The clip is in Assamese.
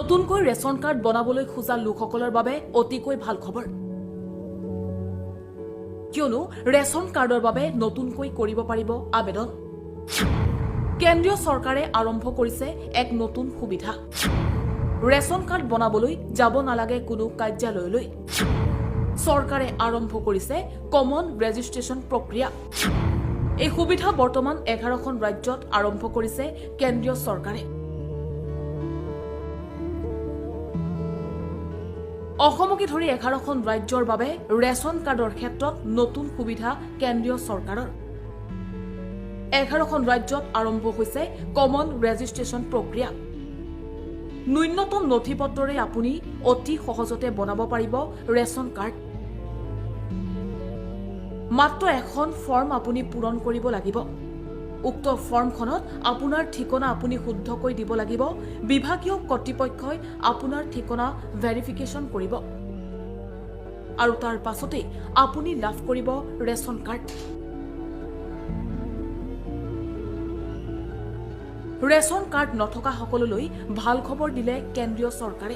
নতুনকৈ ৰেচন কাৰ্ড বনাবলৈ খোজা লোকসকলৰ বাবে অতিকৈ ভাল খবৰ কিয়নো ৰেচন কাৰ্ডৰ বাবে নতুনকৈ কৰিব পাৰিব আবেদন কেন্দ্ৰীয় চৰকাৰে আৰম্ভ কৰিছে এক নতুন সুবিধা ৰেচন কাৰ্ড বনাবলৈ যাব নালাগে কোনো কাৰ্যালয়লৈ চৰকাৰে আৰম্ভ কৰিছে কমন ৰেজিষ্ট্ৰেচন প্ৰক্ৰিয়া এই সুবিধা বৰ্তমান 11খন ৰাজ্যত আৰম্ভ কৰিছে কেন্দ্ৰীয় চৰকাৰে অসমকে ধৰি 11খন ৰাজ্যৰ বাবে ৰেচন কাৰ্ডৰ ক্ষেত্ৰত নতুন সুবিধা কেন্দ্ৰীয় চৰকাৰৰ 11খন ৰাজ্যত আৰম্ভ হৈছে কমন ৰেজিষ্ট্ৰেচন প্ৰক্ৰিয়া ন্যূনতম নথিপত্ৰৰে আপুনি অতি সহজতে বনাব পাৰিব ৰেচন কাৰ্ড মাত্ৰ এখন ফৰ্ম আপুনি পূৰণ কৰিব লাগিব উক্ত ফৰ্মখনত আপোনাৰ ঠিকনা আপুনি শুদ্ধকৈ দিব লাগিব বিভাগীয় কৰ্তৃপক্ষই আপোনাৰ ঠিকনা ভেৰিফিকেশ্যন কৰিব আৰু তাৰ পাছতে আপুনি লাভ কৰিব ৰেচন কাৰ্ড ৰেচন কাৰ্ড নথকা সকললৈ ভাল খবৰ দিলে কেন্দ্ৰীয় চৰকাৰে